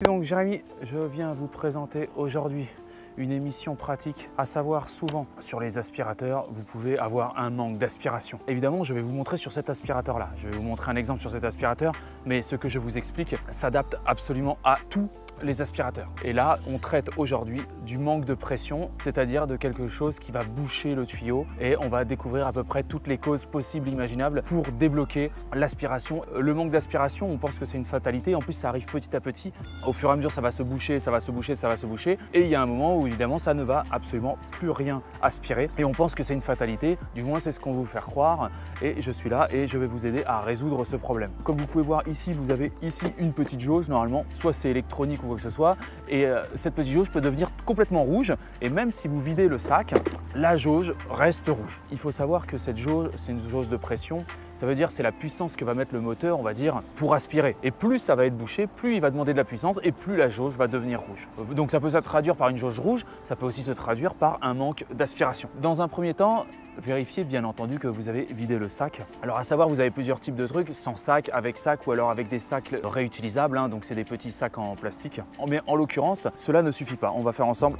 Donc Jérémy, je viens vous présenter aujourd'hui une émission pratique, à savoir souvent sur les aspirateurs, vous pouvez avoir un manque d'aspiration. Évidemment, je vais vous montrer sur cet aspirateur-là. Je vais vous montrer un exemple sur cet aspirateur, mais ce que je vous explique s'adapte absolument à tous les aspirateurs. Et là, on traite aujourd'hui du manque de pression, c'est-à-dire de quelque chose qui va boucher le tuyau et on va découvrir à peu près toutes les causes possibles, imaginables pour débloquer l'aspiration. Le manque d'aspiration, on pense que c'est une fatalité. En plus, ça arrive petit à petit. Au fur et à mesure, ça va se boucher, ça va se boucher, ça va se boucher. Et il y a un moment où évidemment, ça ne va absolument plus rien aspirer. Et on pense que c'est une fatalité. Du moins, c'est ce qu'on veut vous faire croire. Et je suis là et je vais vous aider à résoudre ce problème. Comme vous pouvez voir ici, vous avez ici une petite jauge. Normalement, soit c'est électronique ou quoi que ce soit, et cette petite jauge peut devenir complètement rouge, et même si vous videz le sac, la jauge reste rouge. Il faut savoir que cette jauge, c'est une jauge de pression, ça veut dire c'est la puissance que va mettre le moteur, on va dire, pour aspirer. Et plus ça va être bouché, plus il va demander de la puissance, et plus la jauge va devenir rouge. Donc ça peut se traduire par une jauge rouge, ça peut aussi se traduire par un manque d'aspiration. Dans un premier temps, vérifiez bien entendu que vous avez vidé le sac. Alors à savoir, vous avez plusieurs types de trucs, sans sac, avec sac ou alors avec des sacs réutilisables, donc c'est des petits sacs en plastique. Mais en l'occurrence, cela ne suffit pas. On va faire ensemble.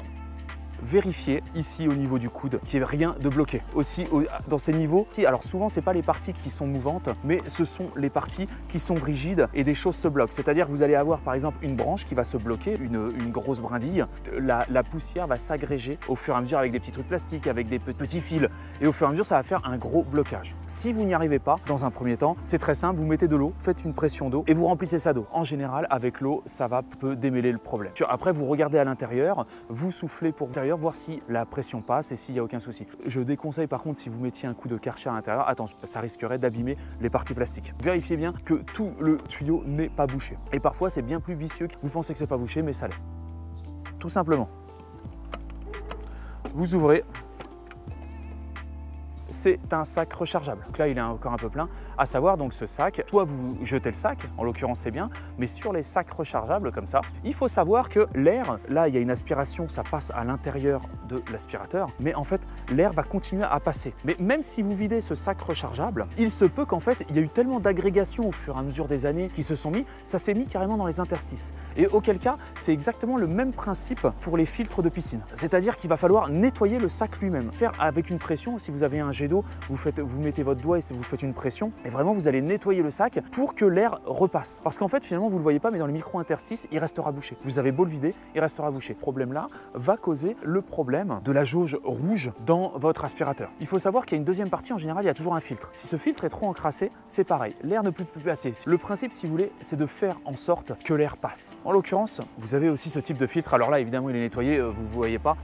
Vérifiez ici au niveau du coude qu'il n'y ait rien de bloqué. Aussi dans ces niveaux, alors souvent c'est pas les parties qui sont mouvantes, mais ce sont les parties qui sont rigides et des choses se bloquent. C'est-à-dire que vous allez avoir par exemple une branche qui va se bloquer, une grosse brindille. La poussière va s'agréger au fur et à mesure avec des petits trucs plastiques, avec des petits fils. Et au fur et à mesure, ça va faire un gros blocage. Si vous n'y arrivez pas, dans un premier temps, c'est très simple, vous mettez de l'eau, faites une pression d'eau et vous remplissez ça d'eau. En général, avec l'eau, ça peut démêler le problème. Après, vous regardez à l'intérieur, vous soufflez pour l'intérieur, voir si la pression passe et s'il n'y a aucun souci. Je déconseille par contre si vous mettiez un coup de Karcher à l'intérieur, attention, ça risquerait d'abîmer les parties plastiques. Vérifiez bien que tout le tuyau n'est pas bouché. Et parfois c'est bien plus vicieux que vous pensez que c'est pas bouché, mais ça l'est. Tout simplement. Vous ouvrez. C'est un sac rechargeable. Donc là, il est encore un peu plein. À savoir, donc ce sac, soit vous jetez le sac, en l'occurrence c'est bien, mais sur les sacs rechargeables comme ça, il faut savoir que l'air, là il y a une aspiration, ça passe à l'intérieur de l'aspirateur, mais en fait l'air va continuer à passer. Mais même si vous videz ce sac rechargeable, il se peut qu'en fait il y a eu tellement d'agrégation au fur et à mesure des années qui se sont mis, ça s'est mis carrément dans les interstices. Et auquel cas, c'est exactement le même principe pour les filtres de piscine. C'est-à-dire qu'il va falloir nettoyer le sac lui-même. Faire avec une pression, si vous avez un jet d'eau, vous mettez votre doigt et vous faites une pression et vraiment vous allez nettoyer le sac pour que l'air repasse. Parce qu'en fait finalement vous ne le voyez pas, mais dans les micro-interstices il restera bouché. Vous avez beau le vider, il restera bouché. Ce problème là va causer le problème de la jauge rouge dans votre aspirateur. Il faut savoir qu'il y a une deuxième partie, en général il y a toujours un filtre. Si ce filtre est trop encrassé, c'est pareil, l'air ne peut plus passer. Le principe si vous voulez, c'est de faire en sorte que l'air passe. En l'occurrence, vous avez aussi ce type de filtre. Alors là évidemment il est nettoyé, vous ne voyez pas,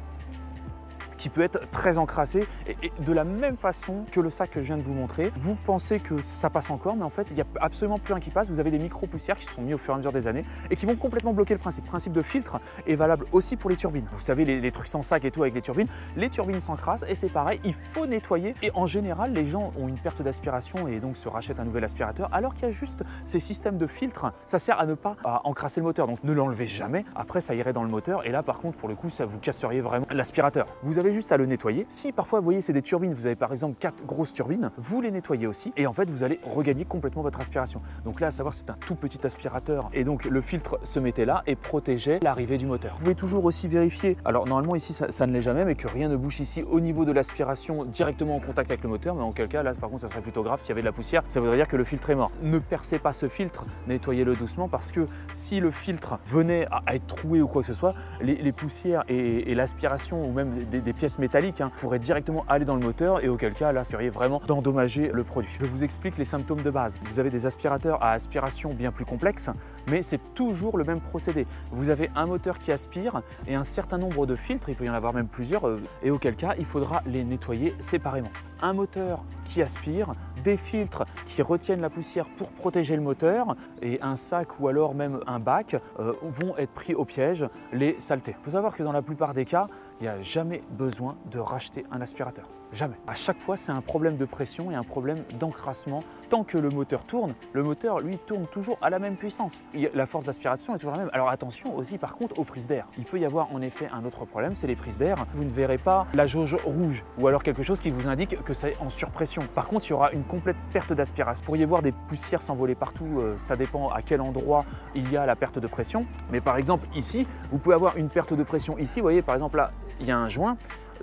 qui peut être très encrassé et de la même façon que le sac que je viens de vous montrer. Vous pensez que ça passe encore, mais en fait, il n'y a absolument plus rien qui passe. Vous avez des micro-poussières qui se sont mis au fur et à mesure des années et qui vont complètement bloquer le principe. Le principe de filtre est valable aussi pour les turbines. Vous savez, les trucs sans sac et tout avec les turbines s'encrassent et c'est pareil, il faut nettoyer. Et en général, les gens ont une perte d'aspiration et donc se rachètent un nouvel aspirateur, alors qu'il y a juste ces systèmes de filtre. Ça sert à ne pas encrasser le moteur, donc ne l'enlevez jamais. Après, ça irait dans le moteur et là, par contre, pour le coup, ça vous casseriez vraiment l'aspirateur. Vous avez juste à le nettoyer. Si parfois vous voyez c'est des turbines, vous avez par exemple 4 grosses turbines, vous les nettoyez aussi et en fait vous allez regagner complètement votre aspiration. Donc là à savoir c'est un tout petit aspirateur et donc le filtre se mettait là et protégeait l'arrivée du moteur. Vous pouvez toujours aussi vérifier, alors normalement ici ça ne l'est jamais, mais que rien ne bouche ici au niveau de l'aspiration directement en contact avec le moteur, mais en quel cas là par contre ça serait plutôt grave s'il y avait de la poussière, ça voudrait dire que le filtre est mort. Ne percez pas ce filtre, nettoyez-le doucement parce que si le filtre venait à être troué ou quoi que ce soit, les poussières et l'aspiration ou même des pièces métalliques pourrait directement aller dans le moteur et auquel cas là, ça serait vraiment d'endommager le produit. Je vous explique les symptômes de base. Vous avez des aspirateurs à aspiration bien plus complexes, mais c'est toujours le même procédé. Vous avez un moteur qui aspire et un certain nombre de filtres, il peut y en avoir même plusieurs, et auquel cas il faudra les nettoyer séparément. Un moteur qui aspire, des filtres qui retiennent la poussière pour protéger le moteur et un sac ou alors même un bac vont être pris au piège, les saletés. Il faut savoir que dans la plupart des cas, il n'y a jamais besoin de racheter un aspirateur. Jamais. À chaque fois, c'est un problème de pression et un problème d'encrassement. tant que le moteur tourne, le moteur lui tourne toujours à la même puissance. La force d'aspiration est toujours la même. Alors attention aussi par contre aux prises d'air. Il peut y avoir en effet un autre problème, c'est les prises d'air. Vous ne verrez pas la jauge rouge ou alors quelque chose qui vous indique que c'est en surpression. Par contre, il y aura une complète perte d'aspiration. Vous pourriez voir des poussières s'envoler partout, ça dépend à quel endroit il y a la perte de pression. Mais par exemple ici, vous pouvez avoir une perte de pression ici. Vous voyez par exemple là, il y a un joint.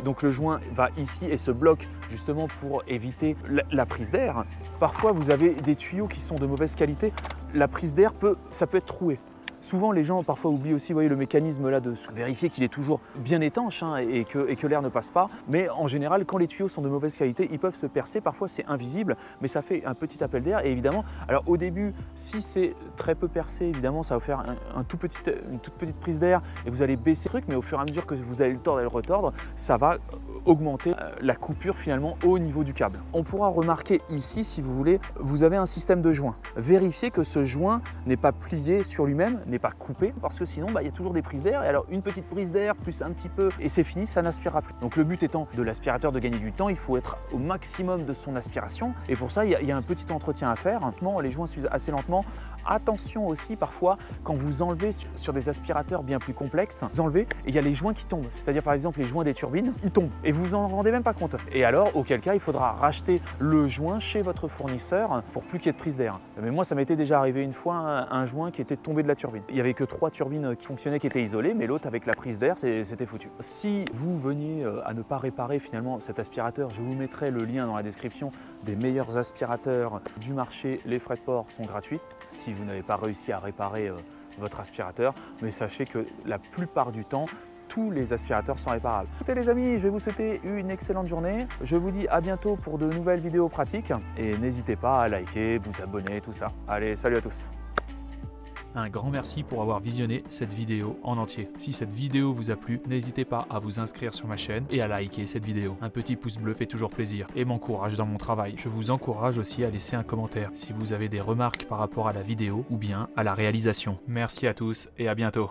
Donc le joint va ici et se bloque justement pour éviter la prise d'air. Parfois vous avez des tuyaux qui sont de mauvaise qualité. La prise d'air ça peut être troué. Souvent les gens parfois oublient aussi, vous voyez, le mécanisme là de vérifier qu'il est toujours bien étanche hein, et que l'air ne passe pas. Mais en général, quand les tuyaux sont de mauvaise qualité, ils peuvent se percer. Parfois c'est invisible, mais ça fait un petit appel d'air. Et évidemment, alors au début, si c'est très peu percé, évidemment, ça va faire une toute petite prise d'air et vous allez baisser le truc. Mais au fur et à mesure que vous allez le tordre et le retordre, ça va augmenter la coupure finalement au niveau du câble. On pourra remarquer ici, si vous voulez, vous avez un système de joint. Vérifiez que ce joint n'est pas plié sur lui-même, n'est pas coupé, parce que sinon il y a toujours des prises d'air et alors une petite prise d'air plus un petit peu et c'est fini, ça n'aspirera plus. Donc le but étant de l'aspirateur de gagner du temps, il faut être au maximum de son aspiration et pour ça il y a un petit entretien à faire. Les joints s'usent assez lentement. Attention aussi parfois quand vous enlevez sur des aspirateurs bien plus complexes, vous enlevez et il y a les joints qui tombent, c'est-à-dire par exemple les joints des turbines, ils tombent et vous en rendez même pas compte. Et alors auquel cas il faudra racheter le joint chez votre fournisseur pour plus qu'il y ait de prise d'air. Mais moi ça m'était déjà arrivé une fois un joint qui était tombé de la turbine. Il n'y avait que 3 turbines qui fonctionnaient, qui étaient isolées, mais l'autre avec la prise d'air c'était foutu. Si vous veniez à ne pas réparer finalement cet aspirateur, je vous mettrai le lien dans la description des meilleurs aspirateurs du marché. Les frais de port sont gratuits si vous n'avez pas réussi à réparer votre aspirateur, mais sachez que la plupart du temps, tous les aspirateurs sont réparables. Écoutez les amis, je vais vous souhaiter une excellente journée. Je vous dis à bientôt pour de nouvelles vidéos pratiques et n'hésitez pas à liker, vous abonner, tout ça. Allez, salut à tous! Un grand merci pour avoir visionné cette vidéo en entier. Si cette vidéo vous a plu, n'hésitez pas à vous inscrire sur ma chaîne et à liker cette vidéo. Un petit pouce bleu fait toujours plaisir et m'encourage dans mon travail. Je vous encourage aussi à laisser un commentaire si vous avez des remarques par rapport à la vidéo ou bien à la réalisation. Merci à tous et à bientôt.